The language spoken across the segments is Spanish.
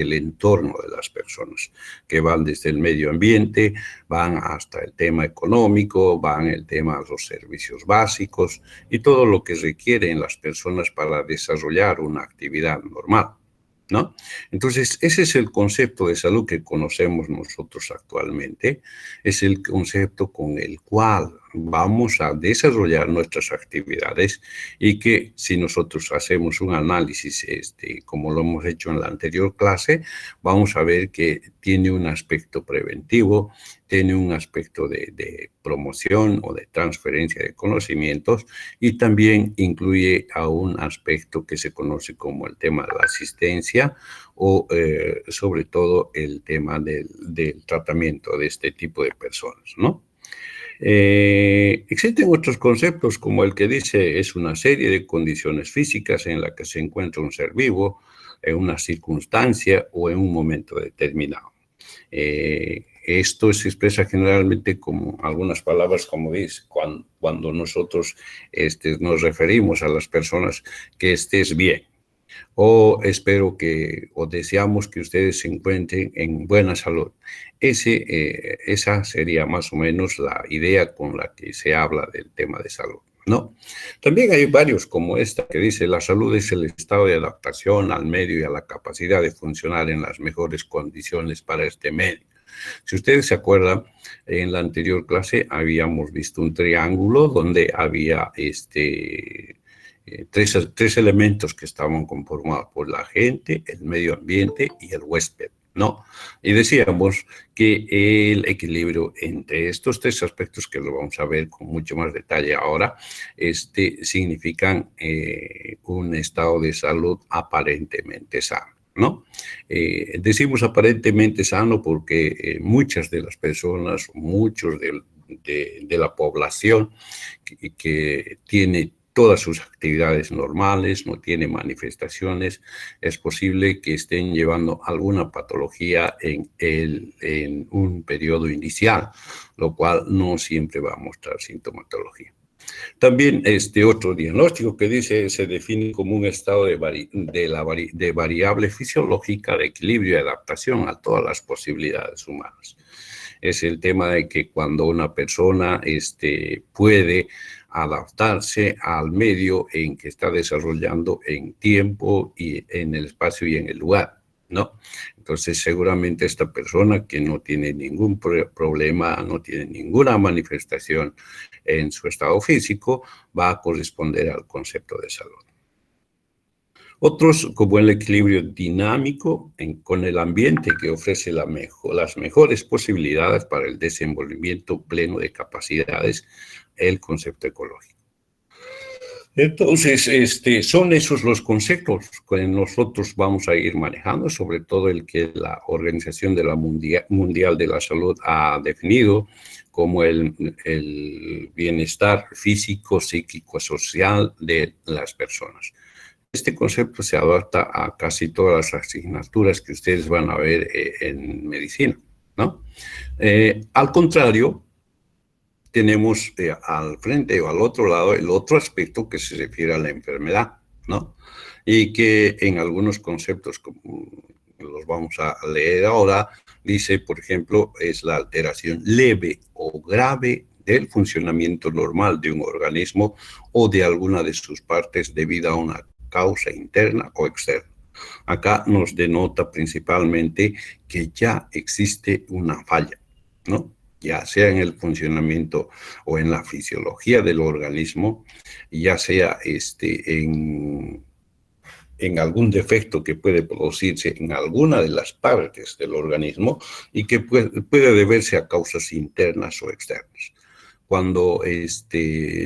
el entorno de las personas, que van desde el medio ambiente, van hasta el tema económico, van el tema de los servicios básicos y todo lo que requieren las personas para desarrollar una actividad normal, ¿no? Entonces, ese es el concepto de salud que conocemos nosotros actualmente, es el concepto con el cual vamos a desarrollar nuestras actividades y que si nosotros hacemos un análisis, como lo hemos hecho en la anterior clase, vamos a ver que tiene un aspecto preventivo, tiene un aspecto de promoción o de transferencia de conocimientos y también incluye a un aspecto que se conoce como el tema de la asistencia o sobre todo el tema del tratamiento de este tipo de personas, ¿no? Existen otros conceptos como el que dice es una serie de condiciones físicas en la que se encuentra un ser vivo en una circunstancia o en un momento determinado. Esto se expresa generalmente como algunas palabras como dice, cuando nosotros nos referimos a las personas que estés bien. O espero o deseamos que ustedes se encuentren en buena salud. Esa sería más o menos la idea con la que se habla del tema de salud, ¿no? También hay varios como esta que dice, la salud es el estado de adaptación al medio y a la capacidad de funcionar en las mejores condiciones para este medio. Si ustedes se acuerdan, en la anterior clase habíamos visto un triángulo donde había tres elementos que estaban conformados por la gente, el medio ambiente y el huésped, ¿no? Y decíamos que el equilibrio entre estos tres aspectos, que lo vamos a ver con mucho más detalle ahora, significan un estado de salud aparentemente sano, ¿no? Decimos aparentemente sano porque muchas de las personas, muchos de la población que tiene todas sus actividades normales, no tiene manifestaciones, es posible que estén llevando alguna patología en un periodo inicial, lo cual no siempre va a mostrar sintomatología. También otro diagnóstico que dice se define como un estado de variable fisiológica de equilibrio y adaptación a todas las posibilidades humanas. Es el tema de que cuando una persona puede adaptarse al medio en que está desarrollando en tiempo y en el espacio y en el lugar, ¿no? Entonces, seguramente esta persona que no tiene ningún problema, no tiene ninguna manifestación en su estado físico, va a corresponder al concepto de salud. Otros, como el equilibrio dinámico con el ambiente que ofrece las mejores posibilidades para el desenvolvimiento pleno de capacidades, el concepto ecológico. Entonces, son esos los conceptos que nosotros vamos a ir manejando, sobre todo el que la Organización de la Mundial de la Salud ha definido como el bienestar físico, psíquico, social de las personas. Este concepto se adapta a casi todas las asignaturas que ustedes van a ver en medicina, ¿no? Al contrario, tenemos al frente o al otro lado el otro aspecto que se refiere a la enfermedad, ¿no? Y que en algunos conceptos, como los vamos a leer ahora, dice, por ejemplo, es la alteración leve o grave del funcionamiento normal de un organismo o de alguna de sus partes debido a una causa interna o externa. Acá nos denota principalmente que ya existe una falla, ¿no? Ya sea en el funcionamiento o en la fisiología del organismo, ya sea en algún defecto que puede producirse en alguna de las partes del organismo y que puede deberse a causas internas o externas. Cuando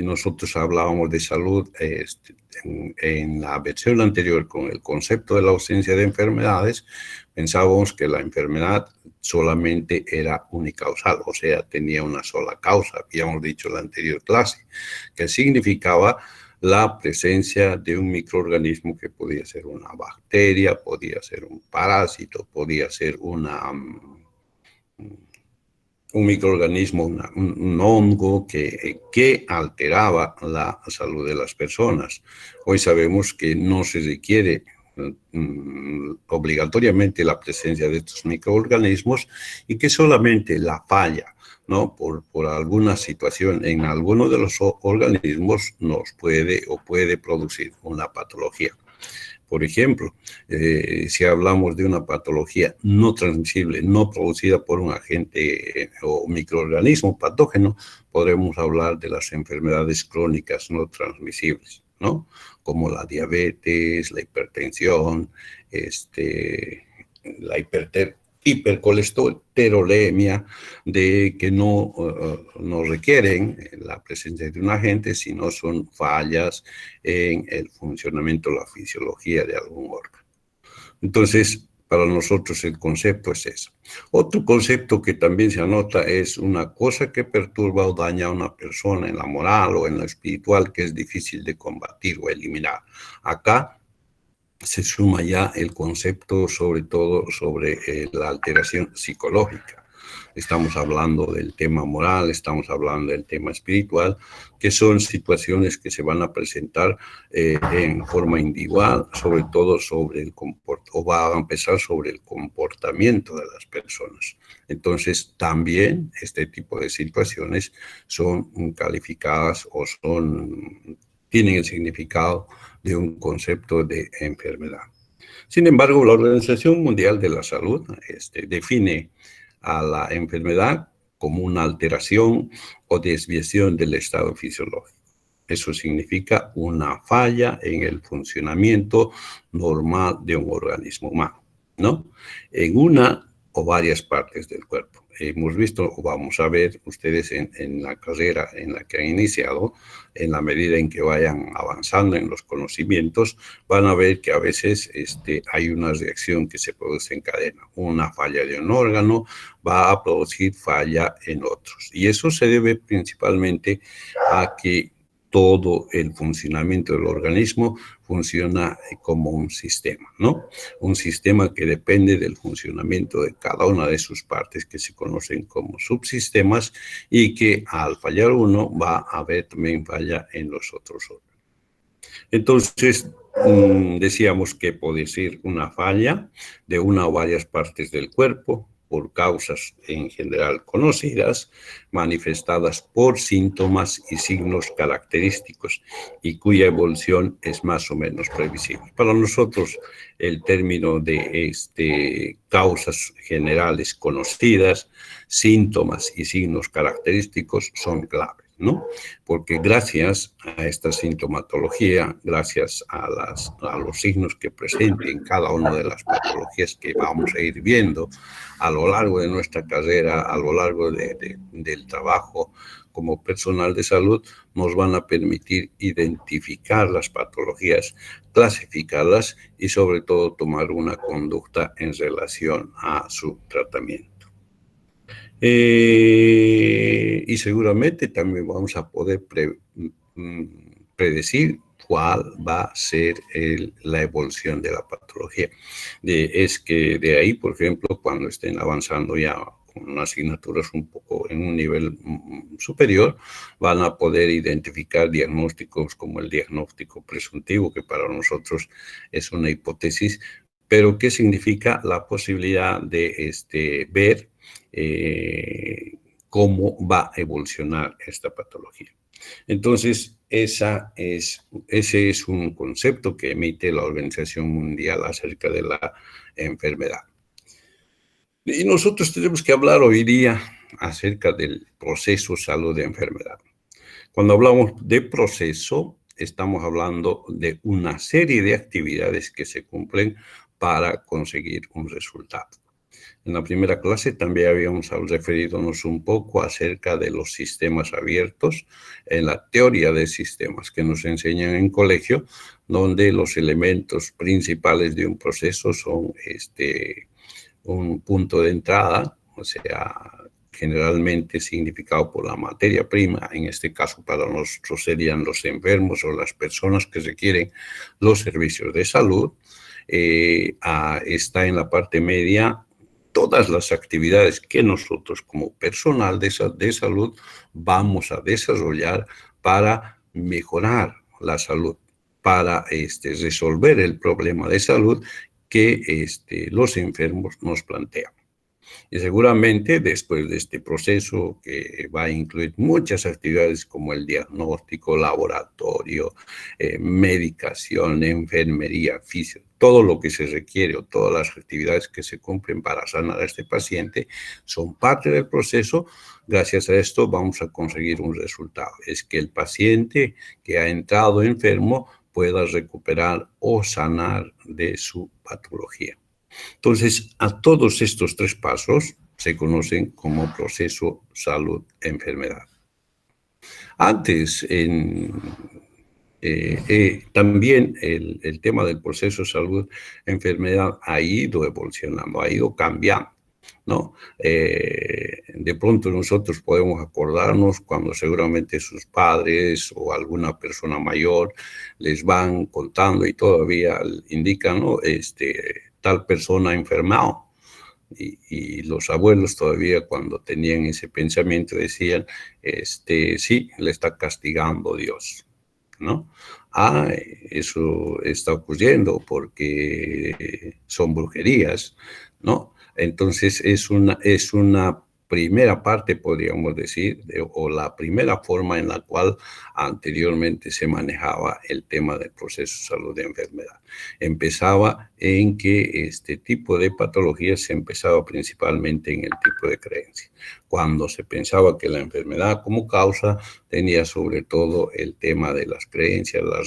nosotros hablábamos de salud en la versión anterior con el concepto de la ausencia de enfermedades, pensábamos que la enfermedad solamente era unicausal, o sea, tenía una sola causa. Habíamos dicho en la anterior clase, que significaba la presencia de un microorganismo que podía ser una bacteria, podía ser un parásito, podía ser un microorganismo, un hongo que alteraba la salud de las personas. Hoy sabemos que no se requiere obligatoriamente la presencia de estos microorganismos y que solamente la falla, ¿no? Por alguna situación en alguno de los organismos nos puede producir una patología. Por ejemplo, si hablamos de una patología no transmisible, no producida por un agente o microorganismo patógeno, podremos hablar de las enfermedades crónicas no transmisibles, ¿no? Como la diabetes, la hipertensión, la hipercolesterolemia, de que no requieren la presencia de un agente, sino son fallas en el funcionamiento, la fisiología de algún órgano. Entonces, para nosotros el concepto es eso. Otro concepto que también se anota es una cosa que perturba o daña a una persona en la moral o en lo espiritual que es difícil de combatir o eliminar. Acá se suma ya el concepto sobre todo sobre la alteración psicológica. Estamos hablando del tema moral, estamos hablando del tema espiritual, que son situaciones que se van a presentar en forma individual, sobre todo sobre el comportamiento, o va a empezar sobre el comportamiento de las personas. Entonces, también este tipo de situaciones son calificadas o tienen el significado de un concepto de enfermedad. Sin embargo, la Organización Mundial de la Salud define a la enfermedad como una alteración o desviación del estado fisiológico. Eso significa una falla en el funcionamiento normal de un organismo humano, ¿no? En una o varias partes del cuerpo. Hemos visto, o vamos a ver ustedes en la carrera en la que han iniciado, en la medida en que vayan avanzando en los conocimientos, van a ver que a veces hay una reacción que se produce en cadena. Una falla de un órgano va a producir falla en otros. Y eso se debe principalmente a que todo el funcionamiento del organismo funciona como un sistema, ¿no? Un sistema que depende del funcionamiento de cada una de sus partes, que se conocen como subsistemas, y que al fallar uno va a haber también falla en los otros órganos. Entonces, decíamos que puede ser una falla de una o varias partes del cuerpo, por causas en general conocidas, manifestadas por síntomas y signos característicos y cuya evolución es más o menos previsible. Para nosotros, el término de causas generales conocidas, síntomas y signos característicos son claves, ¿no? Porque gracias a esta sintomatología, gracias a los signos que presenten cada una de las patologías que vamos a ir viendo a lo largo de nuestra carrera, a lo largo del trabajo como personal de salud, nos van a permitir identificar las patologías, clasificarlas y sobre todo tomar una conducta en relación a su tratamiento. Y seguramente también vamos a poder predecir cuál va a ser la evolución de la patología. Es que de ahí, por ejemplo, cuando estén avanzando ya con asignaturas un poco en un nivel superior, van a poder identificar diagnósticos como el diagnóstico presuntivo, que para nosotros es una hipótesis, pero que significa la posibilidad de ver cómo va a evolucionar esta patología. Entonces, ese es un concepto que emite la Organización Mundial acerca de la enfermedad. Y nosotros tenemos que hablar hoy día acerca del proceso salud-enfermedad. Cuando hablamos de proceso, estamos hablando de una serie de actividades que se cumplen para conseguir un resultado. En la primera clase también habíamos referidonos un poco acerca de los sistemas abiertos, en la teoría de sistemas que nos enseñan en colegio, donde los elementos principales de un proceso son un punto de entrada, o sea, generalmente significado por la materia prima, en este caso para nosotros serían los enfermos o las personas que requieren los servicios de salud. Está en la parte media todas las actividades que nosotros como personal de salud vamos a desarrollar para mejorar la salud para resolver el problema de salud que los enfermos nos plantean. Y seguramente después de este proceso, que va a incluir muchas actividades como el diagnóstico, laboratorio, medicación, enfermería, fisio, todo lo que se requiere o todas las actividades que se cumplen para sanar a este paciente son parte del proceso. Gracias a esto vamos a conseguir un resultado. Es que el paciente que ha entrado enfermo pueda recuperar o sanar de su patología. Entonces, a todos estos tres pasos se conocen como proceso salud-enfermedad. Antes, también el tema del proceso salud-enfermedad ha ido evolucionando, ha ido cambiando, ¿no? De pronto nosotros podemos acordarnos cuando seguramente sus padres o alguna persona mayor les van contando y todavía indican, ¿no? Tal persona ha enfermado. Y los abuelos todavía cuando tenían ese pensamiento decían, sí, le está castigando Dios, ¿no? Eso está ocurriendo porque son brujerías, ¿no? Entonces es una primera parte, podríamos decir, o la primera forma en la cual anteriormente se manejaba el tema del proceso salud de enfermedad. Empezaba en que este tipo de patologías se empezaba principalmente en el tipo de creencia. Cuando se pensaba que la enfermedad como causa tenía sobre todo el tema de las creencias, la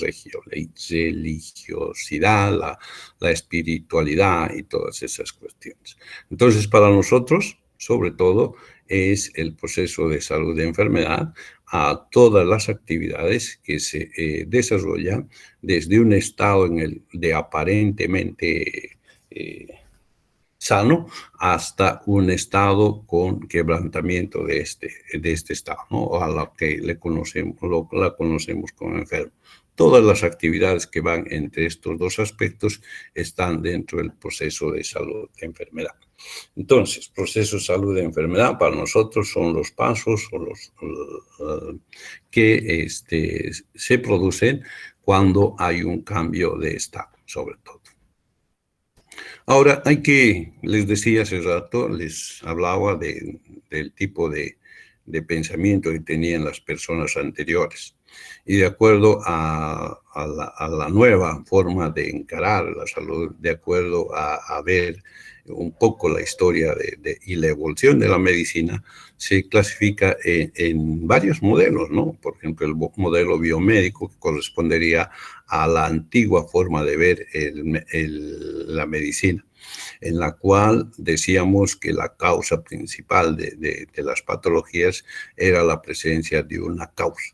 religiosidad, la espiritualidad y todas esas cuestiones. Entonces, para nosotros, sobre todo, es el proceso de salud de enfermedad a todas las actividades que se desarrollan desde un estado de aparentemente sano hasta un estado con quebrantamiento de este estado, ¿no? A la que la conocemos como enfermo. Todas las actividades que van entre estos dos aspectos están dentro del proceso de salud de enfermedad. Entonces, proceso de salud de enfermedad para nosotros son los pasos o que se producen cuando hay un cambio de estado, sobre todo. Ahora, les decía hace rato, les hablaba del tipo de pensamiento que tenían las personas anteriores. Y de acuerdo a la nueva forma de encarar la salud, de acuerdo a ver un poco la historia y la evolución de la medicina, se clasifica en varios modelos, ¿no? Por ejemplo, el modelo biomédico, que correspondería a la antigua forma de ver la medicina, en la cual decíamos que la causa principal de las patologías era la presencia de una causa.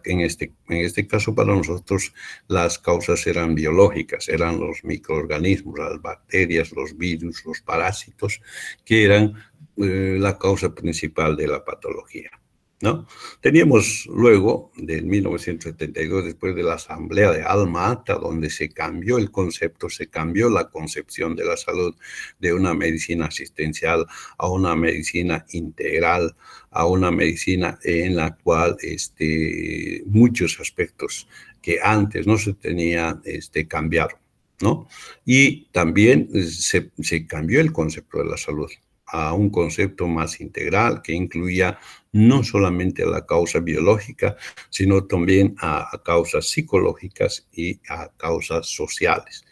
En este caso, para nosotros, las causas eran biológicas, eran los microorganismos, las bacterias, los virus, los parásitos, que eran la causa principal de la patología, ¿no? Teníamos luego, del 1972, después de la Asamblea de Alma Ata, donde se cambió el concepto, se cambió la concepción de la salud de una medicina asistencial a una medicina integral, a una medicina en la cual muchos aspectos que antes no se tenían cambiaron, ¿no? Y también se cambió el concepto de la salud a un concepto más integral que incluía no solamente a la causa biológica, sino también a causas psicológicas y a causas sociales.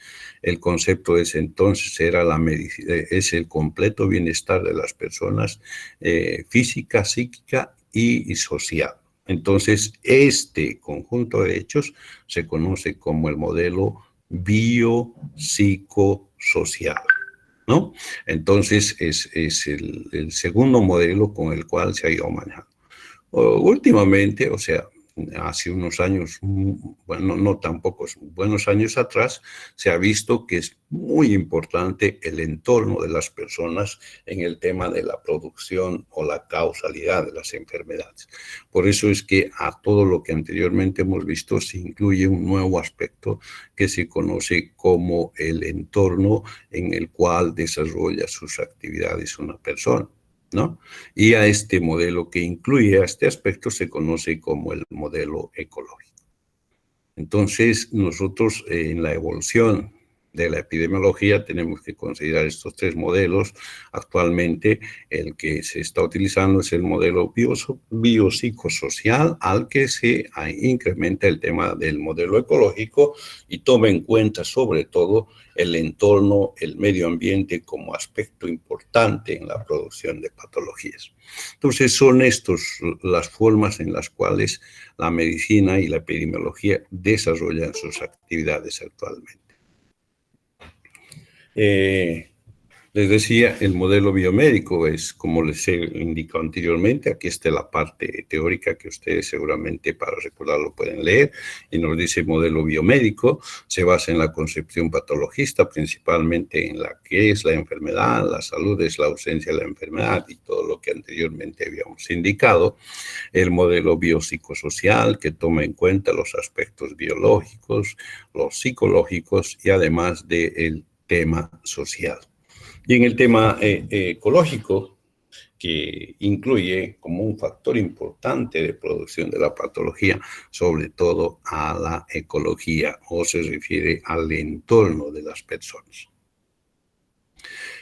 El concepto entonces es el completo bienestar de las personas, física, psíquica y social. Entonces, este conjunto de hechos se conoce como el modelo biopsicosocial, ¿no? Entonces, es el segundo modelo con el cual se ha ido manejando. Últimamente, o sea, hace unos años, bueno, no tan pocos, buenos años atrás, se ha visto que es muy importante el entorno de las personas en el tema de la producción o la causalidad de las enfermedades. Por eso es que a todo lo que anteriormente hemos visto se incluye un nuevo aspecto que se conoce como el entorno en el cual desarrolla sus actividades una persona, ¿no? Y a este modelo que incluye a este aspecto se conoce como el modelo ecológico. Entonces, nosotros en la evolución de la epidemiología tenemos que considerar estos tres modelos. Actualmente el que se está utilizando es el modelo biopsicosocial, al que se incrementa el tema del modelo ecológico y toma en cuenta sobre todo el entorno, el medio ambiente como aspecto importante en la producción de patologías. Entonces son estas las formas en las cuales la medicina y la epidemiología desarrollan sus actividades actualmente. Les decía, el modelo biomédico es, como les he indicado anteriormente, aquí está la parte teórica que ustedes seguramente para recordarlo pueden leer, y nos dice modelo biomédico, se basa en la concepción patologista, principalmente en la que es la enfermedad, la salud es la ausencia de la enfermedad y todo lo que anteriormente habíamos indicado. El modelo biopsicosocial, que toma en cuenta los aspectos biológicos, los psicológicos y además del tema social. Y en el tema ecológico, que incluye como un factor importante de producción de la patología, sobre todo a la ecología, o se refiere al entorno de las personas.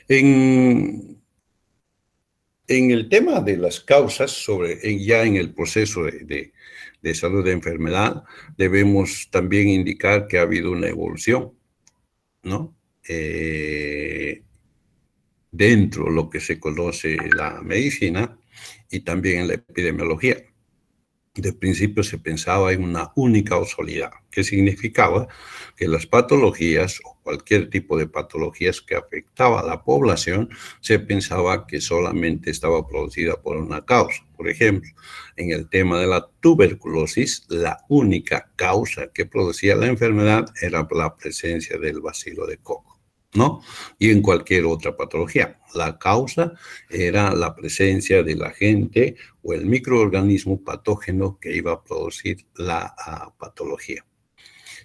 En el tema de las causas, ya en el proceso de salud de enfermedad, debemos también indicar que ha habido una evolución, ¿no? Dentro de lo que se conoce la medicina y también en la epidemiología. De principio se pensaba en una única causalidad, que significaba que las patologías o cualquier tipo de patologías que afectaba a la población, se pensaba que solamente estaba producida por una causa. Por ejemplo, en el tema de la tuberculosis, la única causa que producía la enfermedad era la presencia del bacilo de Koch, ¿no? Y en cualquier otra patología. La causa era la presencia del agente o el microorganismo patógeno que iba a producir la patología.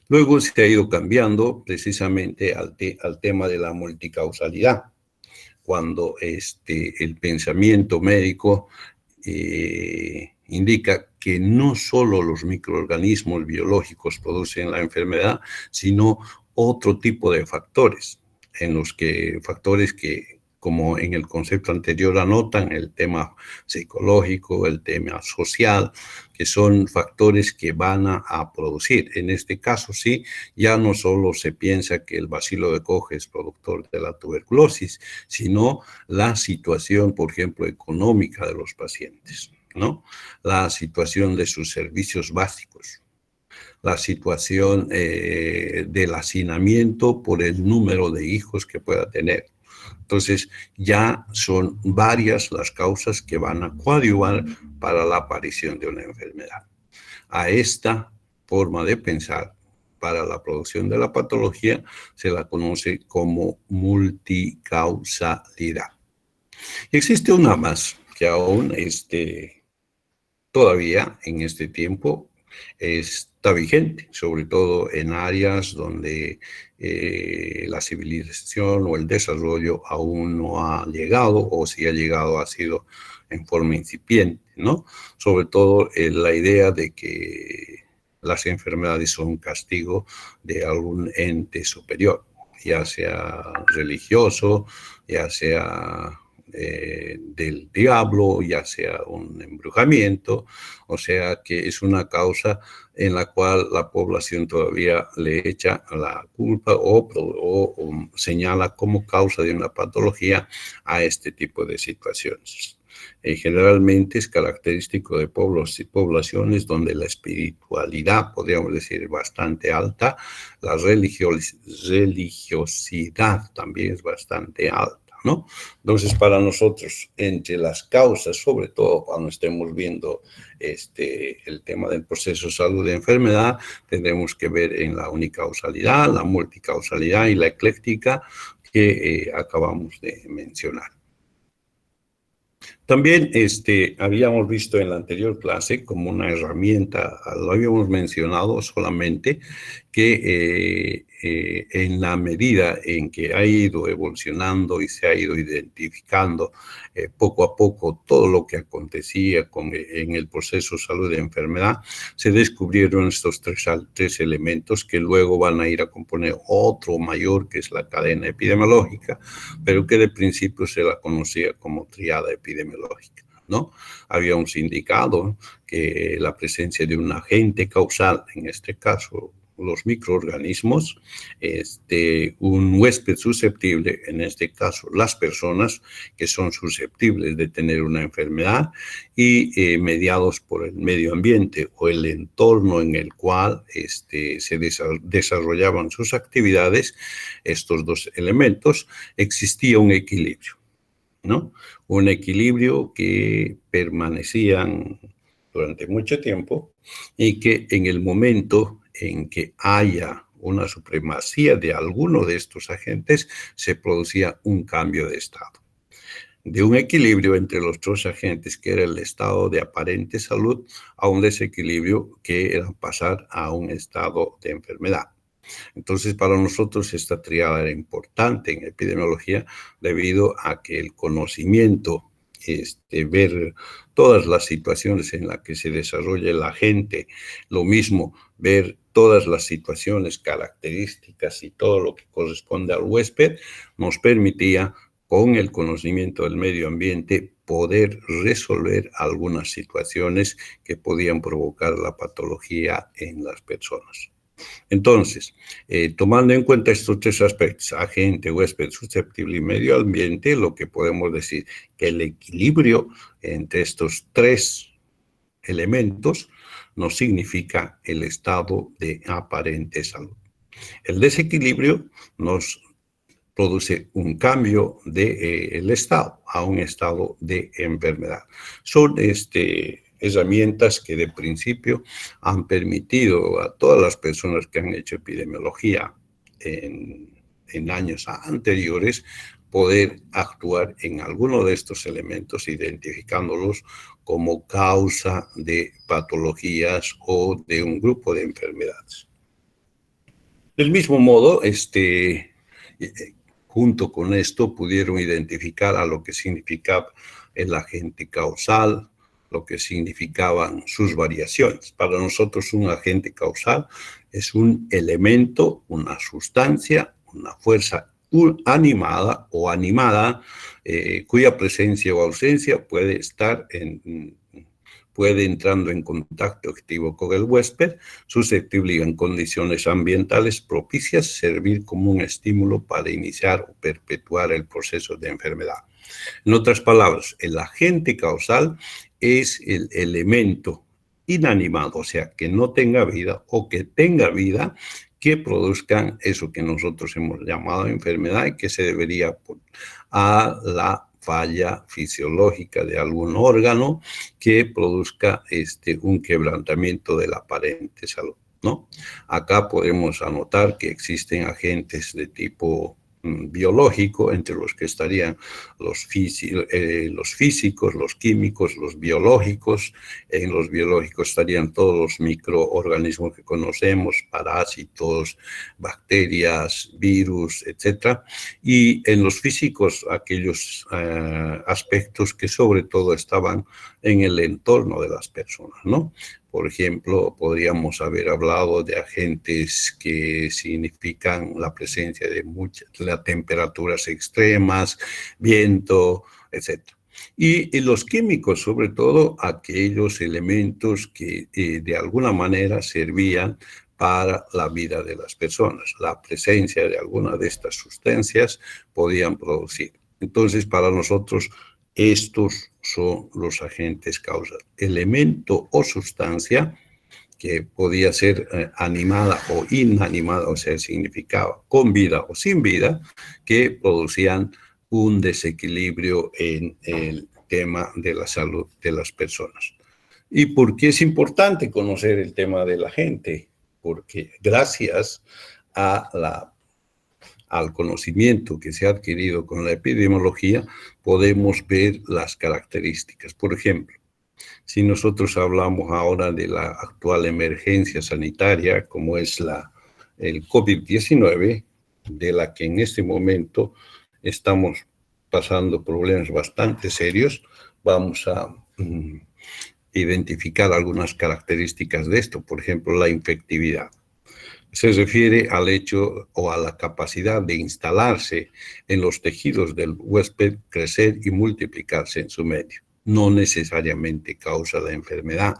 Luego se ha ido cambiando precisamente al tema de la multicausalidad, cuando el pensamiento médico indica que no solo los microorganismos biológicos producen la enfermedad, sino otro tipo de factores, factores que, como en el concepto anterior anotan, el tema psicológico, el tema social, que son factores que van a producir. En este caso, sí, ya no solo se piensa que el bacilo de Koch es productor de la tuberculosis, sino la situación, por ejemplo, económica de los pacientes, ¿no? La situación de sus servicios básicos, la situación del hacinamiento por el número de hijos que pueda tener. Entonces, ya son varias las causas que van a coadyuvar para la aparición de una enfermedad. A esta forma de pensar para la producción de la patología se la conoce como multicausalidad. Existe una más que aún todavía en este tiempo está vigente, sobre todo en áreas donde la civilización o el desarrollo aún no ha llegado, o si ha llegado ha sido en forma incipiente, ¿no? Sobre todo la idea de que las enfermedades son un castigo de algún ente superior, ya sea religioso, ya sea del diablo, ya sea un embrujamiento, o sea que es una causa en la cual la población todavía le echa la culpa o señala como causa de una patología a este tipo de situaciones. Generalmente es característico de poblaciones donde la espiritualidad, podríamos decir, es bastante alta, la religiosidad también es bastante alta, ¿no? Entonces, para nosotros, entre las causas, sobre todo cuando estemos viendo el tema del proceso de salud de enfermedad, tendremos que ver en la unicausalidad, la multicausalidad y la ecléctica que acabamos de mencionar. También habíamos visto en la anterior clase como una herramienta, lo habíamos mencionado solamente, que en la medida en que ha ido evolucionando y se ha ido identificando poco a poco todo lo que acontecía en el proceso salud y enfermedad, se descubrieron estos tres elementos que luego van a ir a componer otro mayor, que es la cadena epidemiológica, pero que de principio se la conocía como triada epidemiológica, ¿no? Habíamos indicado que la presencia de un agente causal, en este caso los microorganismos, un huésped susceptible, en este caso las personas que son susceptibles de tener una enfermedad, y mediados por el medio ambiente o el entorno en el cual se desarrollaban sus actividades, estos dos elementos, existía un equilibrio, ¿no? Un equilibrio que permanecían durante mucho tiempo y que en el momento en que haya una supremacía de alguno de estos agentes, se producía un cambio de estado. De un equilibrio entre los dos agentes, que era el estado de aparente salud, a un desequilibrio que era pasar a un estado de enfermedad. Entonces, para nosotros esta triada era importante en epidemiología debido a que el conocimiento, ver todas las situaciones en las que se desarrolla el agente, lo mismo ver todas las situaciones, características y todo lo que corresponde al huésped, nos permitía, con el conocimiento del medio ambiente, poder resolver algunas situaciones que podían provocar la patología en las personas. Entonces, tomando en cuenta estos tres aspectos, agente, huésped, susceptible y medio ambiente, lo que podemos decir que el equilibrio entre estos tres elementos nos significa el estado de aparente salud. El desequilibrio nos produce un cambio del estado a un estado de enfermedad. Son herramientas que de principio han permitido a todas las personas que han hecho epidemiología en años anteriores poder actuar en alguno de estos elementos, identificándolos como causa de patologías o de un grupo de enfermedades. Del mismo modo, junto con esto pudieron identificar a lo que significaba el agente causal, lo que significaban sus variaciones. Para nosotros un agente causal es un elemento, una sustancia, una fuerza animada o animada, cuya presencia o ausencia puede entrando en contacto activo con el huésped, susceptible y en condiciones ambientales propicias, servir como un estímulo para iniciar o perpetuar el proceso de enfermedad. En otras palabras, el agente causal es el elemento inanimado, o sea, que no tenga vida o que tenga vida, que produzcan eso que nosotros hemos llamado enfermedad y que se debería a la falla fisiológica de algún órgano que produzca un quebrantamiento de la aparente salud, ¿no? Acá podemos anotar que existen agentes de tipo biológico, entre los que estarían los físicos, los químicos, los biológicos. En los biológicos estarían todos los microorganismos que conocemos, parásitos, bacterias, virus, etc. Y en los físicos, aquellos aspectos que sobre todo estaban en el entorno de las personas, ¿no? Por ejemplo, podríamos haber hablado de agentes que significan la presencia de las temperaturas extremas, viento, etc. Y los químicos, sobre todo, aquellos elementos que de alguna manera servían para la vida de las personas. La presencia de alguna de estas sustancias podían producir. Entonces, para nosotros, estos son los agentes causales. Elemento o sustancia que podía ser animada o inanimada, o sea, significaba con vida o sin vida, que producían un desequilibrio en el tema de la salud de las personas. ¿Y por qué es importante conocer el tema de la gente? Porque gracias a al conocimiento que se ha adquirido con la epidemiología, podemos ver las características. Por ejemplo, si nosotros hablamos ahora de la actual emergencia sanitaria, como es el COVID-19, de la que en este momento estamos pasando problemas bastante serios, vamos a identificar algunas características de esto. Por ejemplo, la infectividad. Se refiere al hecho o a la capacidad de instalarse en los tejidos del huésped, crecer y multiplicarse en su medio. No necesariamente causa la enfermedad.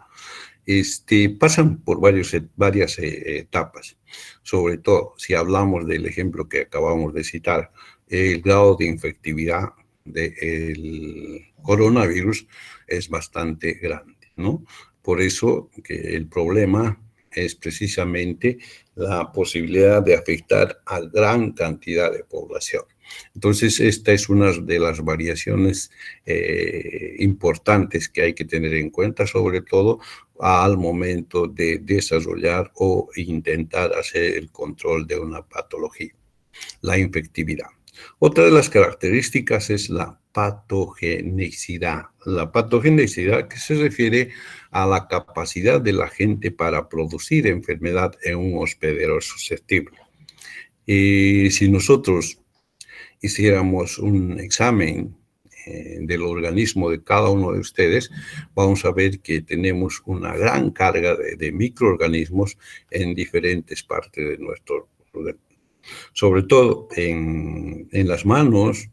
Pasan por varias etapas. Sobre todo, si hablamos del ejemplo que acabamos de citar, el grado de infectividad del coronavirus es bastante grande, ¿no? Por eso que el problema es precisamente la posibilidad de afectar a gran cantidad de población. Entonces, esta es una de las variaciones importantes que hay que tener en cuenta, sobre todo al momento de desarrollar o intentar hacer el control de una patología, la infectividad. Otra de las características es la patogenicidad. La patogenicidad que se refiere a la capacidad de la gente para producir enfermedad en un hospedero susceptible. Y si nosotros hiciéramos un examen del organismo de cada uno de ustedes, vamos a ver que tenemos una gran carga de microorganismos en diferentes partes de nuestro organismo. Sobre todo en las manos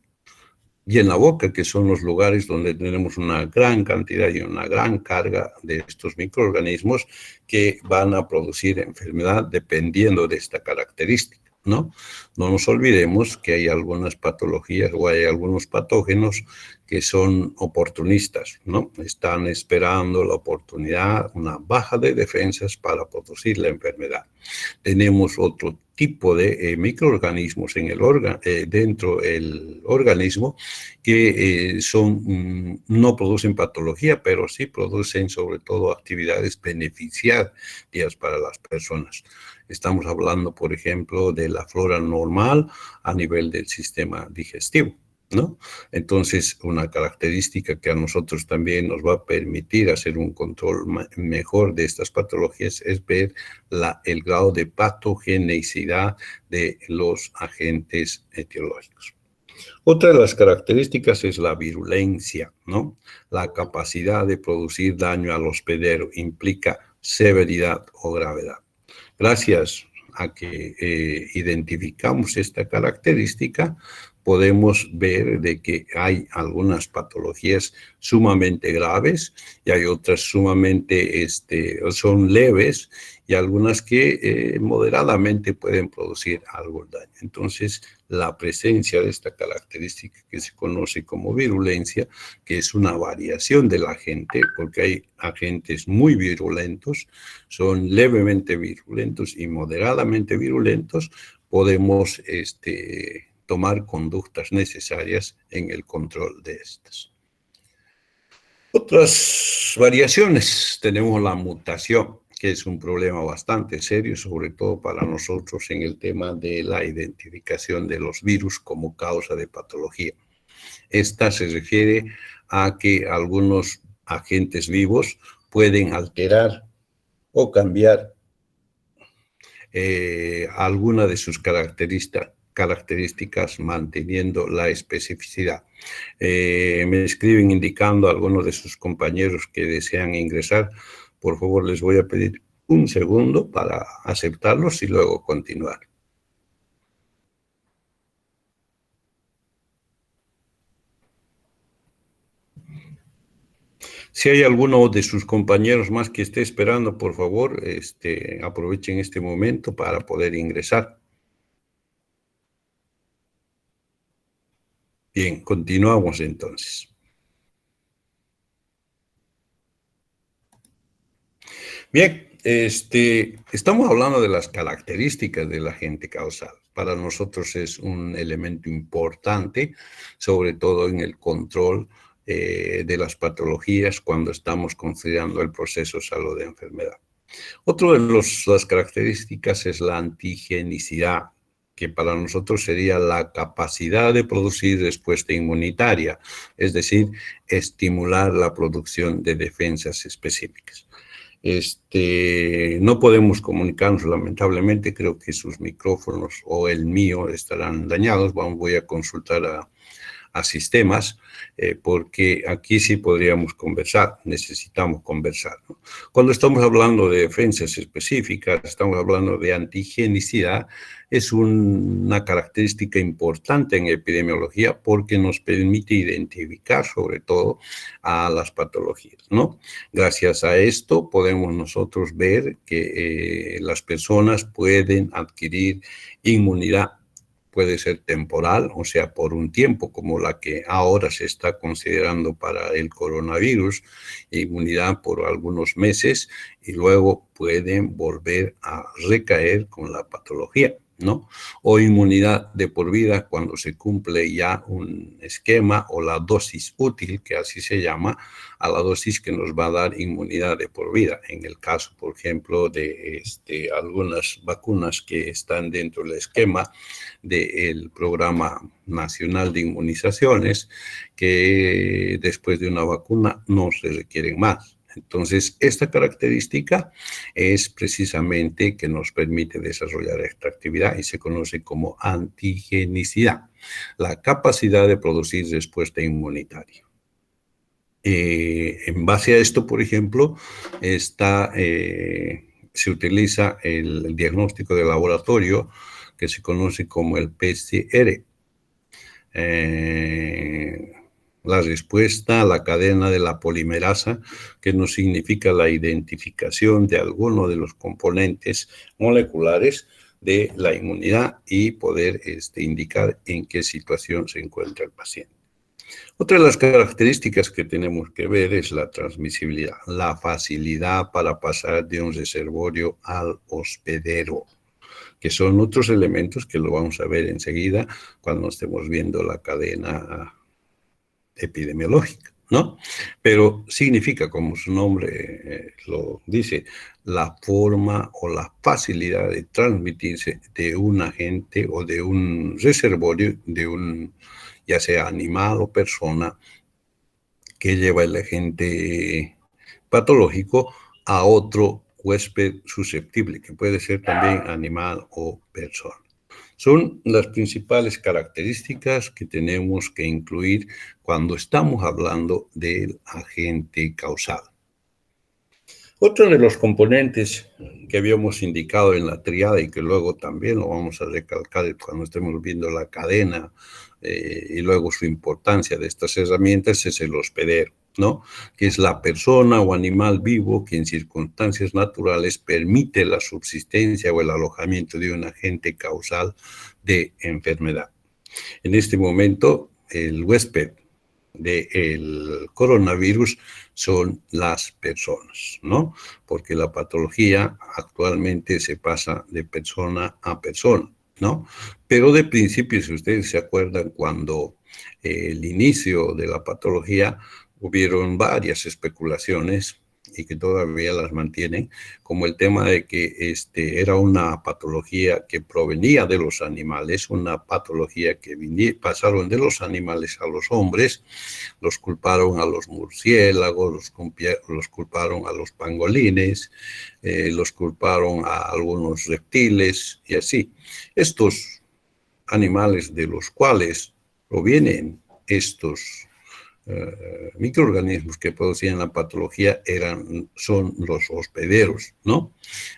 y en la boca, que son los lugares donde tenemos una gran cantidad y una gran carga de estos microorganismos que van a producir enfermedad dependiendo de esta característica, ¿no? No nos olvidemos que hay algunas patologías o hay algunos patógenos que son oportunistas, ¿no? Están esperando la oportunidad, una baja de defensas para producir la enfermedad. Tenemos otro tipo de microorganismos en dentro del organismo que no producen patología, pero sí producen sobre todo actividades beneficiarias para las personas. Estamos hablando, por ejemplo, de la flora normal a nivel del sistema digestivo, ¿no? Entonces, una característica que a nosotros también nos va a permitir hacer un control mejor de estas patologías es ver el grado de patogenicidad de los agentes etiológicos. Otra de las características es la virulencia, ¿no? La capacidad de producir daño al hospedero implica severidad o gravedad. Gracias a que identificamos esta característica, podemos ver de que hay algunas patologías sumamente graves y hay otras sumamente, son leves y algunas que moderadamente pueden producir algún daño. Entonces, la presencia de esta característica que se conoce como virulencia, que es una variación del agente, porque hay agentes muy virulentos, son levemente virulentos y moderadamente virulentos, podemos tomar conductas necesarias en el control de estas. Otras variaciones, tenemos la mutación, que es un problema bastante serio, sobre todo para nosotros en el tema de la identificación de los virus como causa de patología. Esta se refiere a que algunos agentes vivos pueden alterar o cambiar alguna de sus características manteniendo la especificidad. Me escriben indicando a algunos de sus compañeros que desean ingresar. Por favor, les voy a pedir un segundo para aceptarlos y luego continuar. Si hay alguno de sus compañeros más que esté esperando, por favor, aprovechen este momento para poder ingresar. Bien, continuamos entonces. Bien, estamos hablando de las características del agente causal. Para nosotros es un elemento importante, sobre todo en el control de las patologías cuando estamos considerando el proceso salud de enfermedad. Otra de las características es la antigenicidad, que para nosotros sería la capacidad de producir respuesta inmunitaria, es decir, estimular la producción de defensas específicas. No podemos comunicarnos, lamentablemente, creo que sus micrófonos o el mío estarán dañados. Voy a consultar a sistemas, porque aquí sí podríamos conversar, necesitamos conversar, ¿no? Cuando estamos hablando de defensas específicas, estamos hablando de antigenicidad, es una característica importante en epidemiología porque nos permite identificar sobre todo a las patologías, ¿no? Gracias a esto podemos nosotros ver que las personas pueden adquirir inmunidad. Puede ser temporal, o sea, por un tiempo, como la que ahora se está considerando para el coronavirus, inmunidad por algunos meses, y luego pueden volver a recaer con la patología, ¿no? O inmunidad de por vida cuando se cumple ya un esquema o la dosis útil, que así se llama, a la dosis que nos va a dar inmunidad de por vida. En el caso, por ejemplo, de algunas vacunas que están dentro del esquema del Programa Nacional de Inmunizaciones, que después de una vacuna no se requieren más. Entonces, esta característica es precisamente que nos permite desarrollar esta actividad y se conoce como antigenicidad, la capacidad de producir respuesta inmunitaria. En base a esto, por ejemplo, se utiliza el diagnóstico de laboratorio que se conoce como el PCR. La respuesta a la cadena de la polimerasa, que nos significa la identificación de alguno de los componentes moleculares de la inmunidad y poder indicar en qué situación se encuentra el paciente. Otra de las características que tenemos que ver es la transmisibilidad, la facilidad para pasar de un reservorio al hospedero, que son otros elementos que lo vamos a ver enseguida cuando estemos viendo la cadena epidemiológica, ¿no? Pero significa, como su nombre lo dice, la forma o la facilidad de transmitirse de un agente o de un reservorio, ya sea animal o persona, que lleva el agente patológico a otro huésped susceptible, que puede ser también animal o persona. Son las principales características que tenemos que incluir cuando estamos hablando del agente causal. Otro de los componentes que habíamos indicado en la triada y que luego también lo vamos a recalcar cuando estemos viendo la cadena y luego su importancia de estas herramientas es el hospedero, ¿no? Que es la persona o animal vivo que en circunstancias naturales permite la subsistencia o el alojamiento de un agente causal de enfermedad. En este momento, el huésped del coronavirus son las personas, ¿no? Porque la patología actualmente se pasa de persona a persona, ¿no? Pero de principio, si ustedes se acuerdan, cuando el inicio de la patología, hubieron varias especulaciones y que todavía las mantienen, como el tema de que era una patología que provenía de los animales, una patología que pasaron de los animales a los hombres, los culparon a los murciélagos, los culparon a los pangolines, los culparon a algunos reptiles y así. Estos animales de los cuales provienen estos microorganismos que producían la patología son los hospederos, ¿no?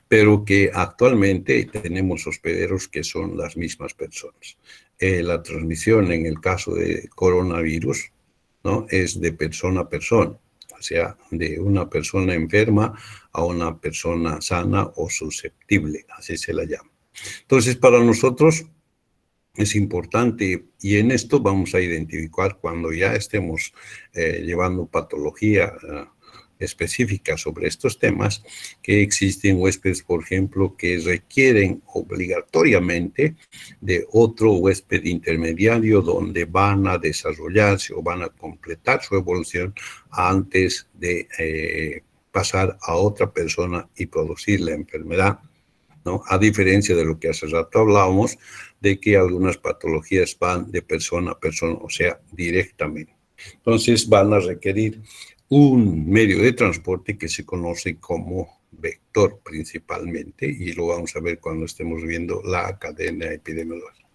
Pero que actualmente tenemos hospederos que son las mismas personas. La transmisión en el caso de coronavirus, ¿no? Es de persona a persona, o sea, de una persona enferma a una persona sana o susceptible, así se la llama. Entonces, para nosotros es importante, y en esto vamos a identificar cuando ya estemos llevando patología específica sobre estos temas, que existen huéspedes, por ejemplo, que requieren obligatoriamente de otro huésped intermediario donde van a desarrollarse o van a completar su evolución antes de pasar a otra persona y producir la enfermedad. ¿no? A diferencia de lo que hace rato hablábamos, de que algunas patologías van de persona a persona, o sea, directamente. Entonces van a requerir un medio de transporte que se conoce como vector principalmente, y lo vamos a ver cuando estemos viendo la cadena epidemiológica.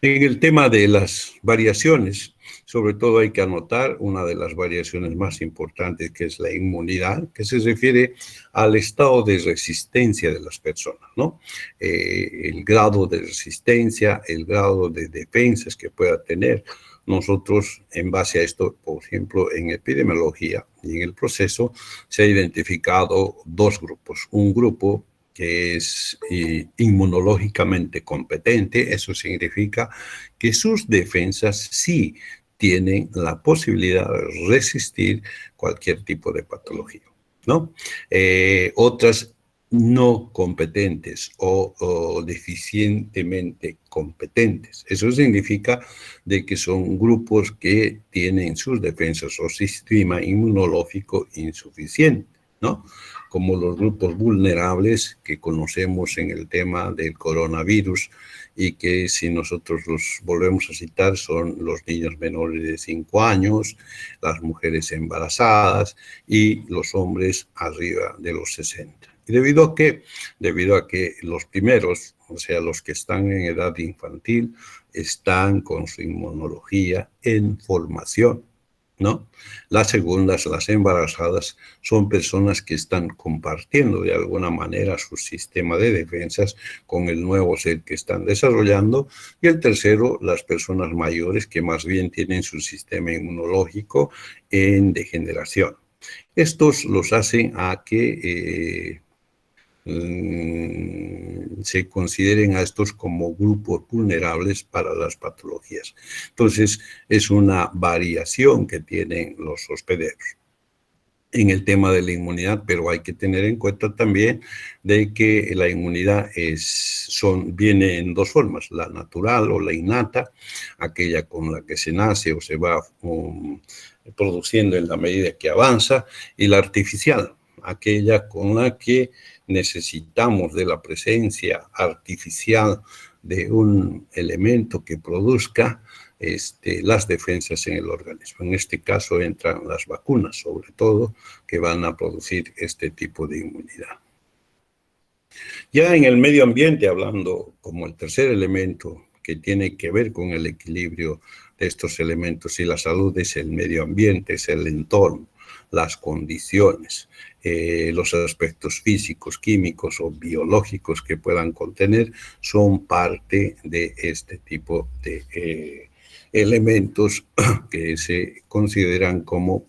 En el tema de las variaciones, sobre todo hay que anotar una de las variaciones más importantes, que es la inmunidad, que se refiere al estado de resistencia de las personas, ¿no? El grado de resistencia, el grado de defensas que pueda tener. Nosotros, en base a esto, por ejemplo, en epidemiología y en el proceso, se ha identificado dos grupos. Un grupo que es inmunológicamente competente, eso significa que sus defensas sí tienen la posibilidad de resistir cualquier tipo de patología, ¿no? Otras no competentes o deficientemente competentes. Eso significa de que son grupos que tienen sus defensas o sistema inmunológico insuficiente, ¿no? Como los grupos vulnerables que conocemos en el tema del coronavirus, y que si nosotros los volvemos a citar son los niños menores de 5 años, las mujeres embarazadas y los hombres arriba de los 60. ¿Y debido a qué? Debido a que los primeros, o sea, los que están en edad infantil, están con su inmunología en formación, ¿no? Las segundas, las embarazadas, son personas que están compartiendo de alguna manera su sistema de defensas con el nuevo ser que están desarrollando. Y el tercero, las personas mayores, que más bien tienen su sistema inmunológico en degeneración. Estos los hacen a que se consideren a estos como grupos vulnerables para las patologías. Entonces, es una variación que tienen los hospederos en el tema de la inmunidad, pero hay que tener en cuenta también de que la inmunidad viene en dos formas: la natural o la innata, aquella con la que se nace o se va produciendo en la medida que avanza, y la artificial, aquella con la que necesitamos de la presencia artificial de un elemento que produzca las defensas en el organismo. En este caso entran las vacunas, sobre todo, que van a producir este tipo de inmunidad. Ya en el medio ambiente, hablando como el tercer elemento que tiene que ver con el equilibrio de estos elementos y la salud, es el medio ambiente, es el entorno, las condiciones, los aspectos físicos, químicos o biológicos que puedan contener, son parte de este tipo de elementos que se consideran como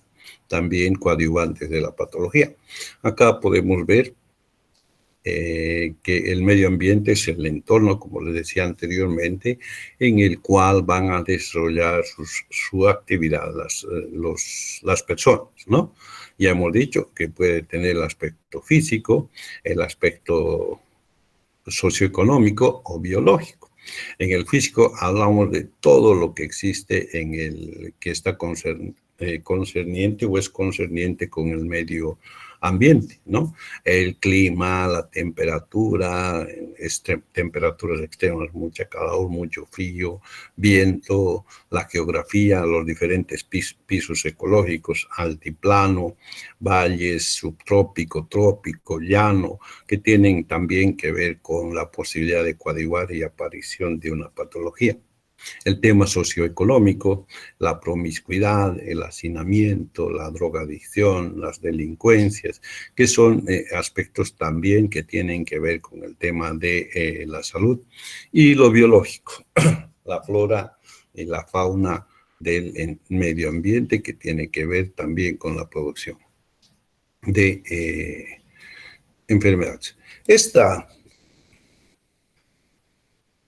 también coadyuvantes de la patología. Acá podemos ver que el medio ambiente es el entorno, como les decía anteriormente, en el cual van a desarrollar su actividad las personas, ¿no? Ya hemos dicho que puede tener el aspecto físico, el aspecto socioeconómico o biológico. En el físico hablamos de todo lo que existe en el que está concerniente o es concerniente con el medio ambiente, ¿no? El clima, la temperatura, temperaturas extremas, mucha calor, mucho frío, viento, la geografía, los diferentes pisos ecológicos, altiplano, valles, subtrópico, trópico, llano, que tienen también que ver con la posibilidad de coadyuvar y aparición de una patología. El tema socioeconómico, la promiscuidad, el hacinamiento, la drogadicción, las delincuencias, que son aspectos también que tienen que ver con el tema de la salud. Y lo biológico, la flora y la fauna del medio ambiente, que tiene que ver también con la producción de enfermedades.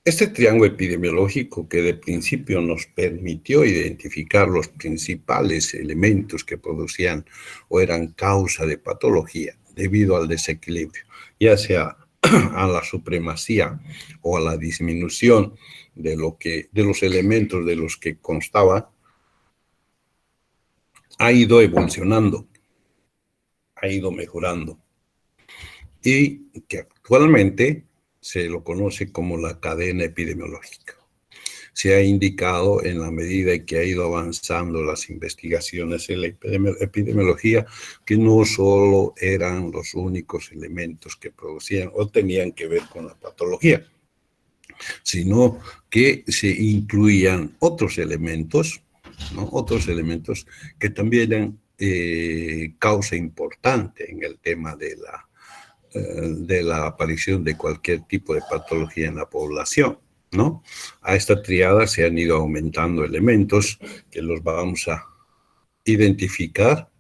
Este triángulo epidemiológico, que de principio nos permitió identificar los principales elementos que producían o eran causa de patología debido al desequilibrio, ya sea a la supremacía o a la disminución de los elementos de los que constaba, ha ido evolucionando, ha ido mejorando. y que actualmente se lo conoce como la cadena epidemiológica. Se ha indicado en la medida en que ha ido avanzando las investigaciones en la epidemiología que no solo eran los únicos elementos que producían o tenían que ver con la patología, sino que se incluían otros elementos, ¿no? Otros elementos que también eran causa importante en el tema de la aparición de cualquier tipo de patología en la población, ¿no? A esta triada se han ido aumentando elementos que los vamos a identificar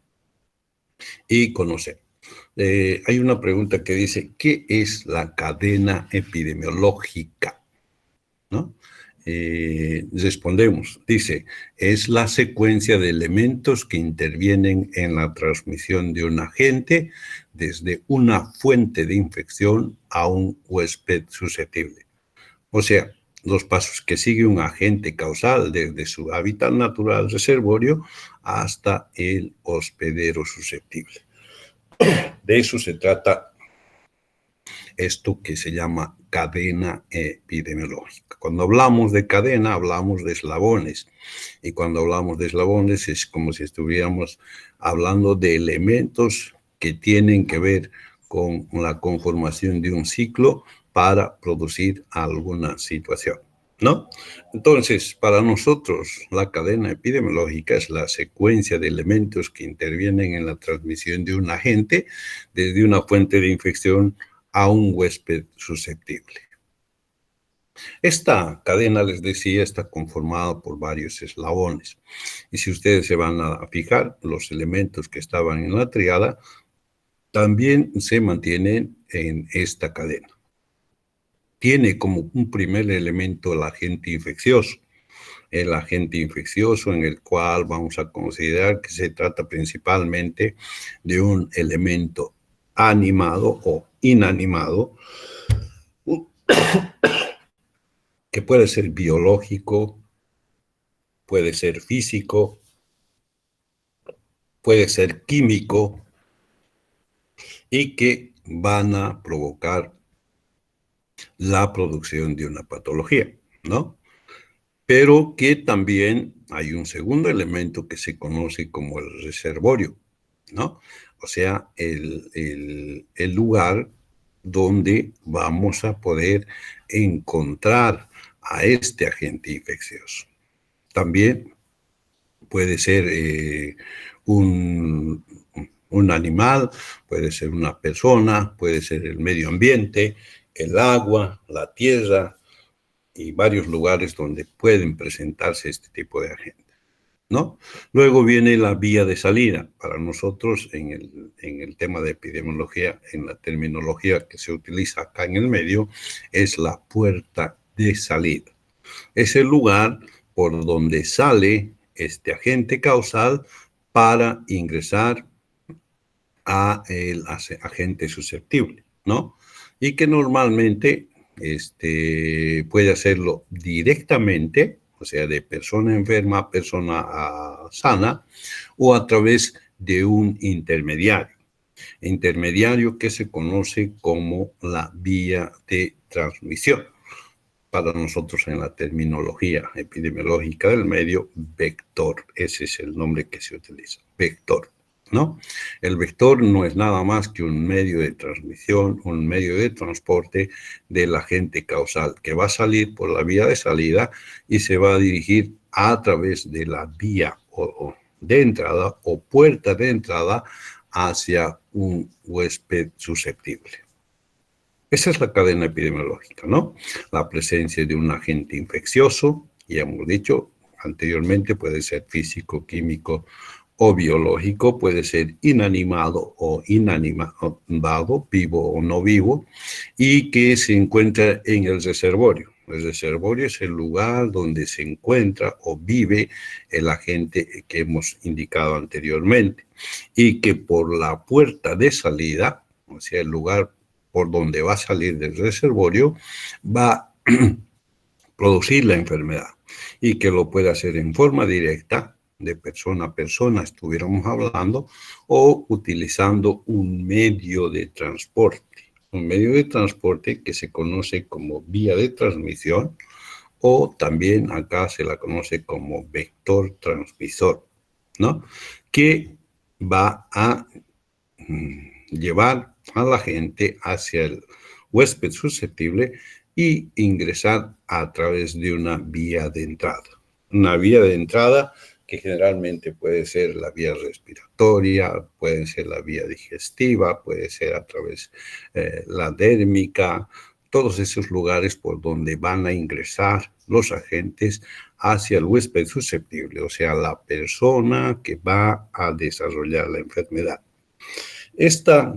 y conocer. Hay una pregunta que dice, ¿qué es la cadena epidemiológica? ¿No? Respondemos, dice, es la secuencia de elementos que intervienen en la transmisión de un agente desde una fuente de infección a un huésped susceptible. O sea, los pasos que sigue un agente causal desde su hábitat natural reservorio hasta el hospedero susceptible. De eso se trata esto que se llama cadena epidemiológica. Cuando hablamos de cadena, hablamos de eslabones. Y cuando hablamos de eslabones es como si estuviéramos hablando de elementos que tienen que ver con la conformación de un ciclo para producir alguna situación, ¿no? Entonces, para nosotros, la cadena epidemiológica es la secuencia de elementos que intervienen en la transmisión de un agente desde una fuente de infección a un huésped susceptible. Esta cadena, les decía, está conformada por varios eslabones. Y si ustedes se van a fijar, los elementos que estaban en la triada también se mantienen en esta cadena. Tiene como un primer elemento el agente infeccioso. El agente infeccioso en el cual vamos a considerar que se trata principalmente de un elemento animado o inanimado, que puede ser biológico, puede ser físico, puede ser químico y que van a provocar la producción de una patología, ¿no? Pero que también hay un segundo elemento que se conoce como el reservorio, ¿no? O sea, el lugar donde vamos a poder encontrar a este agente infeccioso. También puede ser un animal, puede ser una persona, puede ser el medio ambiente, el agua, la tierra y varios lugares donde pueden presentarse este tipo de agentes, ¿no? Luego viene la vía de salida. Para nosotros, en el tema de epidemiología, en la terminología que se utiliza acá en el medio, es la puerta de salida. Es el lugar por donde sale este agente causal para ingresar a el agente susceptible, ¿no? Y que normalmente puede hacerlo directamente, o sea, de persona enferma a persona sana, o a través de un intermediario que se conoce como la vía de transmisión. Para nosotros en la terminología epidemiológica del medio, vector, ese es el nombre que se utiliza, vector, ¿no? El vector no es nada más que un medio de transmisión, un medio de transporte del agente causal que va a salir por la vía de salida y se va a dirigir a través de la vía de entrada o puerta de entrada hacia un huésped susceptible. Esa es la cadena epidemiológica, ¿no? La presencia de un agente infeccioso, ya hemos dicho anteriormente, puede ser físico, químico o biológico, puede ser inanimado o inanimado, vivo o no vivo, y que se encuentra en el reservorio. El reservorio es el lugar donde se encuentra o vive el agente que hemos indicado anteriormente, y que por la puerta de salida, o sea, el lugar por donde va a salir del reservorio, va a producir la enfermedad y que lo puede hacer en forma directa, de persona a persona, estuviéramos hablando, o utilizando un medio de transporte, un medio de transporte que se conoce como vía de transmisión, o también acá se la conoce como vector transmisor, ¿no? Que va a llevar a la gente hacia el huésped susceptible y ingresar a través de una vía de entrada. Una vía de entrada que generalmente puede ser la vía respiratoria, puede ser la vía digestiva, puede ser a través la dérmica, todos esos lugares por donde van a ingresar los agentes hacia el huésped susceptible, o sea, la persona que va a desarrollar la enfermedad. Esta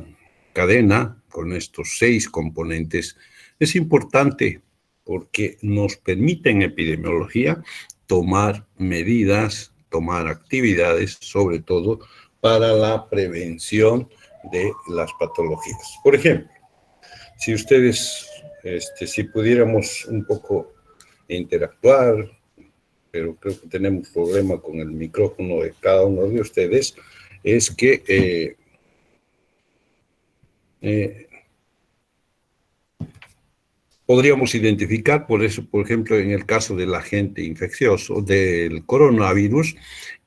cadena, con estos 6 componentes, es importante porque nos permite en epidemiología tomar medidas, tomar actividades, sobre todo para la prevención de las patologías. Por ejemplo, si ustedes, si pudiéramos un poco interactuar, pero creo que tenemos problema con el micrófono de cada uno de ustedes, es que podríamos identificar, por eso, por ejemplo, en el caso del agente infeccioso, del coronavirus,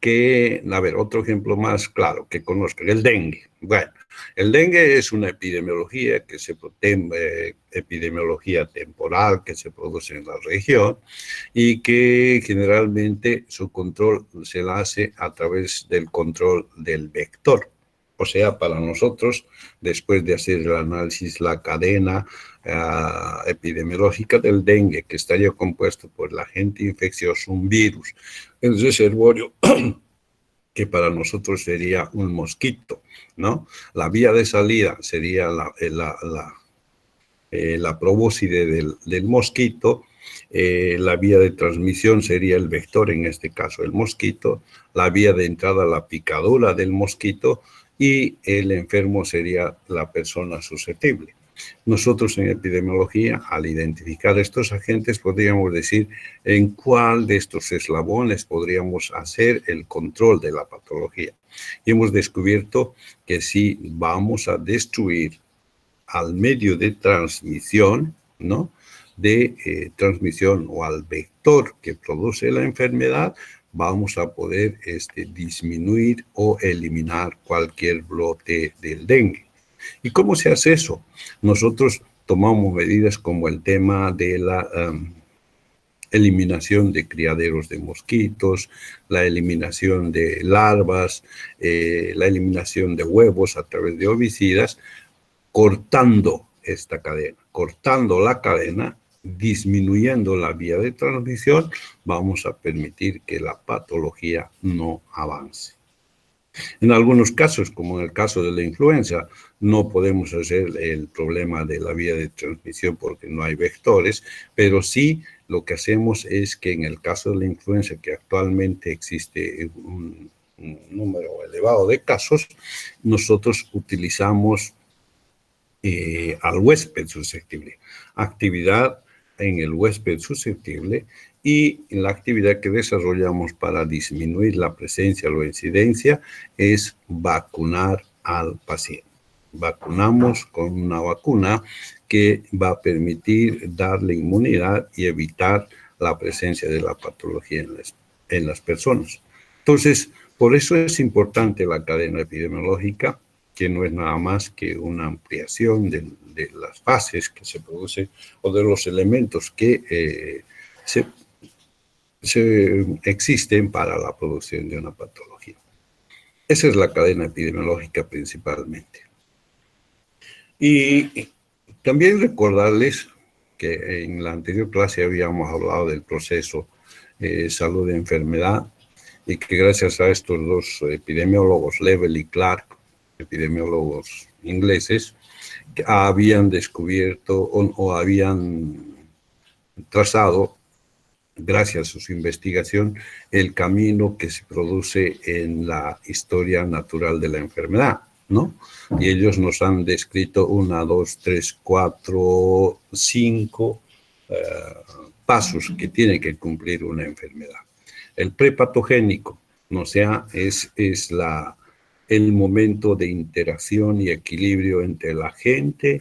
que, a ver, otro ejemplo más claro que conozcan, el dengue. Bueno, el dengue es una epidemiología epidemiología temporal que se produce en la región y que generalmente su control se la hace a través del control del vector. O sea, para nosotros, después de hacer el análisis, la cadena epidemiológica del dengue, que estaría compuesto por el agente infeccioso, un virus, el reservorio, que para nosotros sería un mosquito, ¿no? La vía de salida sería la probóscide del mosquito, la vía de transmisión sería el vector, en este caso el mosquito, la vía de entrada la picadura del mosquito y el enfermo sería la persona susceptible. Nosotros en epidemiología, al identificar estos agentes, podríamos decir en cuál de estos eslabones podríamos hacer el control de la patología. Y hemos descubierto que si vamos a destruir al medio de transmisión, ¿no? De transmisión o al vector que produce la enfermedad, vamos a poder disminuir o eliminar cualquier brote del dengue. ¿Y cómo se hace eso? Nosotros tomamos medidas como el tema de la eliminación de criaderos de mosquitos, la eliminación de larvas, la eliminación de huevos a través de ovicidas, cortando esta cadena, cortando la cadena, disminuyendo la vía de transmisión, vamos a permitir que la patología no avance. En algunos casos, como en el caso de la influenza, no podemos hacer el problema de la vía de transmisión porque no hay vectores, pero sí lo que hacemos es que en el caso de la influenza, que actualmente existe un número elevado de casos, nosotros utilizamos al huésped susceptible, actividad en el huésped susceptible y la actividad que desarrollamos para disminuir la presencia o la incidencia es vacunar al paciente. Vacunamos con una vacuna que va a permitir darle inmunidad y evitar la presencia de la patología en las personas. Entonces, por eso es importante la cadena epidemiológica, que no es nada más que una ampliación de las fases que se producen o de los elementos que existen para la producción de una patología. Esa es la cadena epidemiológica principalmente. Y también recordarles que en la anterior clase habíamos hablado del proceso salud-enfermedad y que gracias a estos dos epidemiólogos, Level y Clark, epidemiólogos ingleses, que habían descubierto o habían trazado, gracias a su investigación, el camino que se produce en la historia natural de la enfermedad, ¿no? Y ellos nos han descrito 1, 2, 3, 4, 5 pasos que tiene que cumplir una enfermedad. El prepatogénico, o sea, es el momento de interacción y equilibrio entre el agente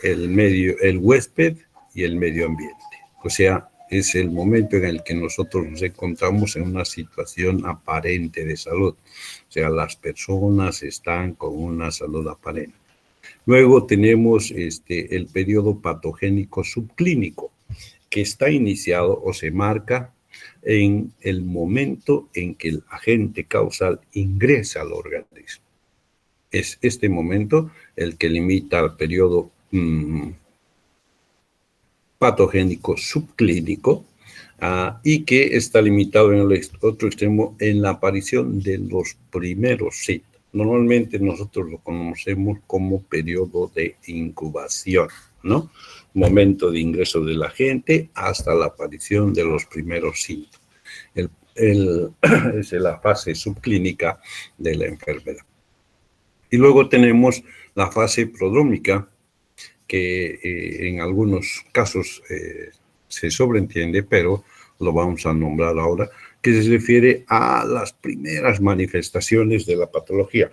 el huésped y el medio ambiente. O sea, es el momento en el que nosotros nos encontramos en una situación aparente de salud. O sea, las personas están con una salud aparente. Luego tenemos el periodo patogénico subclínico, que está iniciado o se marca en el momento en que el agente causal ingresa al organismo. Es este momento el que limita al periodo patogénico subclínico y que está limitado en el otro extremo en la aparición de los primeros síntomas. Normalmente nosotros lo conocemos como periodo de incubación, ¿no? Momento de ingreso de la gente hasta la aparición de los primeros síntomas. Es la fase subclínica de la enfermedad. Y luego tenemos la fase prodrómica, que en algunos casos se sobreentiende, pero lo vamos a nombrar ahora, que se refiere a las primeras manifestaciones de la patología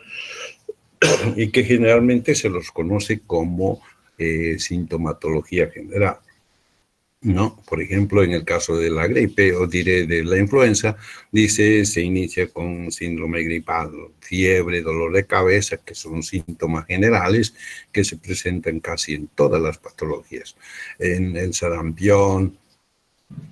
y que generalmente se los conoce como sintomatología general, ¿no? Por ejemplo, en el caso de la gripe, o diré de la influenza, se inicia con síndrome gripal, fiebre, dolor de cabeza, que son síntomas generales que se presentan casi en todas las patologías. En el sarampión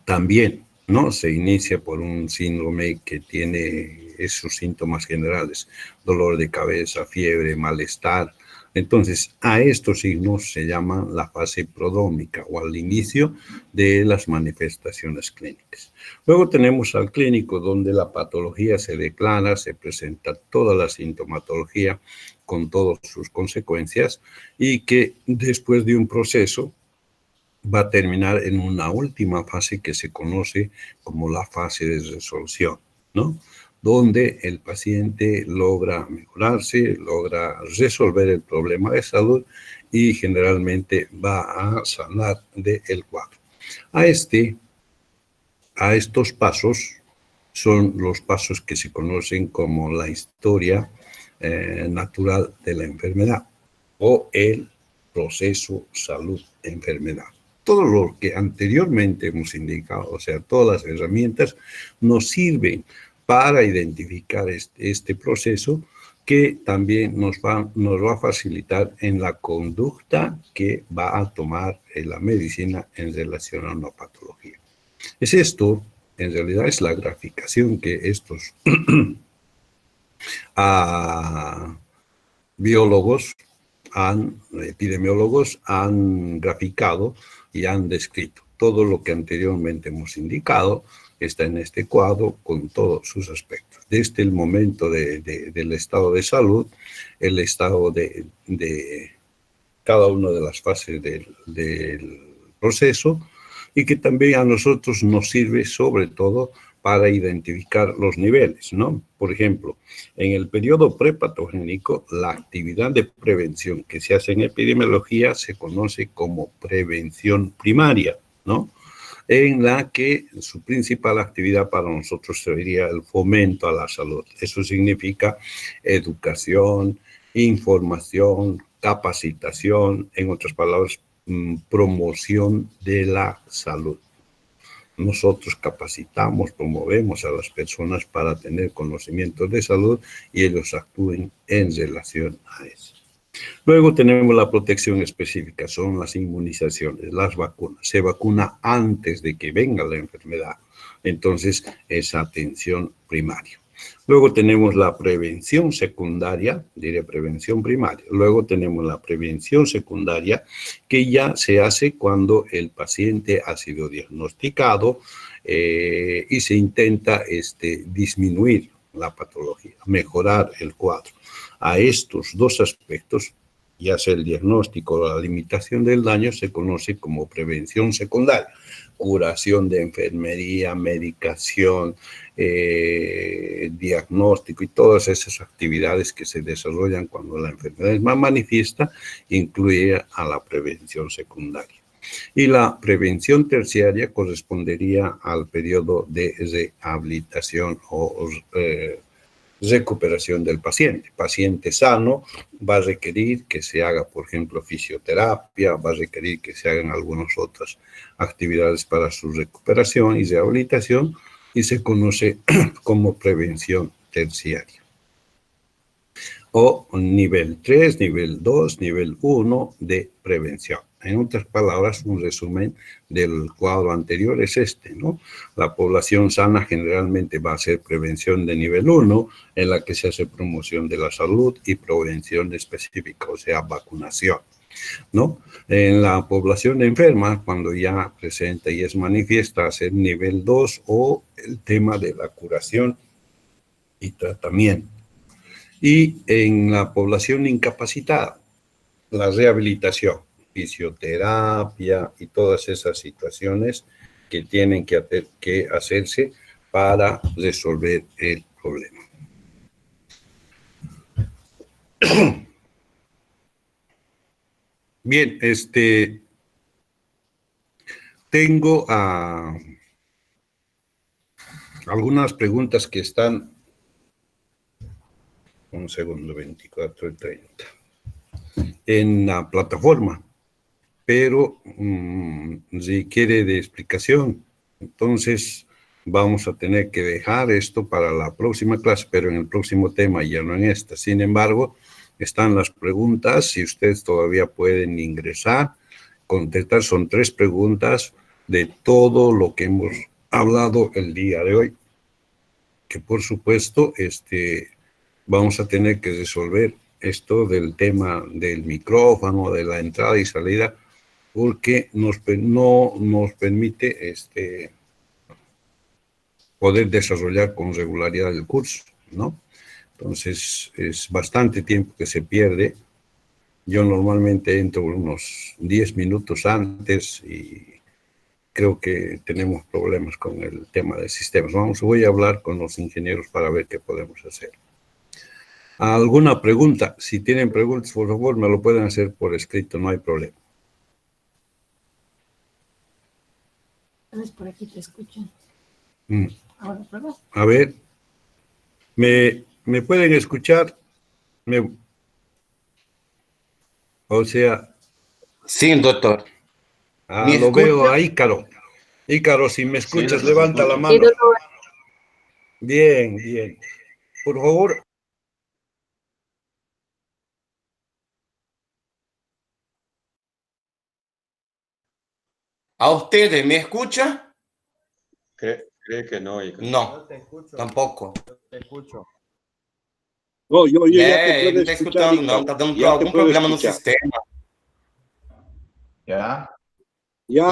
también, ¿no? Se inicia por un síndrome que tiene esos síntomas generales, dolor de cabeza, fiebre, malestar. Entonces, a estos signos se llama la fase prodrómica o al inicio de las manifestaciones clínicas. Luego tenemos al clínico, donde la patología se declara, se presenta toda la sintomatología con todas sus consecuencias y que después de un proceso va a terminar en una última fase que se conoce como la fase de resolución, ¿no? Donde el paciente logra mejorarse, logra resolver el problema de salud y generalmente va a sanar del cuadro. A estos pasos son los pasos que se conocen como la historia natural de la enfermedad o el proceso salud-enfermedad. Todo lo que anteriormente hemos indicado, o sea, todas las herramientas nos sirven para identificar este proceso que también nos va a facilitar en la conducta que va a tomar la medicina en relación a una patología. Es esto, en realidad es la graficación que estos biólogos, epidemiólogos han graficado y han descrito. Todo lo que anteriormente hemos indicado está en este cuadro con todos sus aspectos. Desde el momento del estado de salud, el estado de cada una de las fases del proceso, y que también a nosotros nos sirve sobre todo para identificar los niveles, ¿no? Por ejemplo, en el periodo prepatogénico, la actividad de prevención que se hace en epidemiología se conoce como prevención primaria, ¿no? En la que su principal actividad para nosotros sería el fomento a la salud. Eso significa educación, información, capacitación, en otras palabras, promoción de la salud. Nosotros capacitamos, promovemos a las personas para tener conocimientos de salud y ellos actúen en relación a eso. Luego tenemos la protección específica, son las inmunizaciones, las vacunas. Se vacuna antes de que venga la enfermedad, entonces es atención primaria. Luego tenemos la prevención secundaria, diré prevención primaria. Luego tenemos la prevención secundaria, que ya se hace cuando el paciente ha sido diagnosticado y se intenta disminuir la patología, mejorar el cuadro. A estos dos aspectos, ya sea el diagnóstico o la limitación del daño, se conoce como prevención secundaria. Curación de enfermería, medicación, diagnóstico y todas esas actividades que se desarrollan cuando la enfermedad es más manifiesta, incluye a la prevención secundaria. Y la prevención terciaria correspondería al periodo de rehabilitación o recuperación del paciente. Paciente sano va a requerir que se haga, por ejemplo, fisioterapia, va a requerir que se hagan algunas otras actividades para su recuperación y rehabilitación, y se conoce como prevención terciaria. O nivel 3, nivel 2, nivel 1 de prevención. En otras palabras, un resumen del cuadro anterior es este, ¿no? La población sana generalmente va a hacer prevención de nivel 1, en la que se hace promoción de la salud y prevención específica, o sea, vacunación, ¿no? En la población enferma, cuando ya presenta y es manifiesta, hacer nivel 2 o el tema de la curación y tratamiento. Y en la población incapacitada, la rehabilitación, fisioterapia y todas esas situaciones que tienen que hacerse para resolver el problema. Bien, tengo algunas preguntas que están, un segundo, 24 y 30, en la plataforma, pero requiere de explicación. Entonces, vamos a tener que dejar esto para la próxima clase, pero en el próximo tema, ya no en esta. Sin embargo, están las preguntas, si ustedes todavía pueden ingresar, contestar. Son 3 preguntas de todo lo que hemos hablado el día de hoy, que por supuesto vamos a tener que resolver esto del tema del micrófono, de la entrada y salida, porque no nos permite poder desarrollar con regularidad el curso, ¿no? Entonces, es bastante tiempo que se pierde. Yo normalmente entro unos 10 minutos antes y creo que tenemos problemas con el tema de sistemas. Voy a hablar con los ingenieros para ver qué podemos hacer. ¿Alguna pregunta? Si tienen preguntas, por favor, me lo pueden hacer por escrito, no hay problema. Por aquí te escuchan. Ahora pruebas. A ver, ¿me pueden escuchar? O sea... Sí, doctor. Lo veo a Ícaro. Ícaro, si me escuchas, sí, levanta la mano. Bien, bien. Por favor. ¿A ustedes me escucha? Cree que no, Ícaro. No, te escucho, tampoco. No te escucho. No, yo ya te puedo me está escuchar, escuchando, no, está dando ya algum problema no sistema. ¿Ya? Ya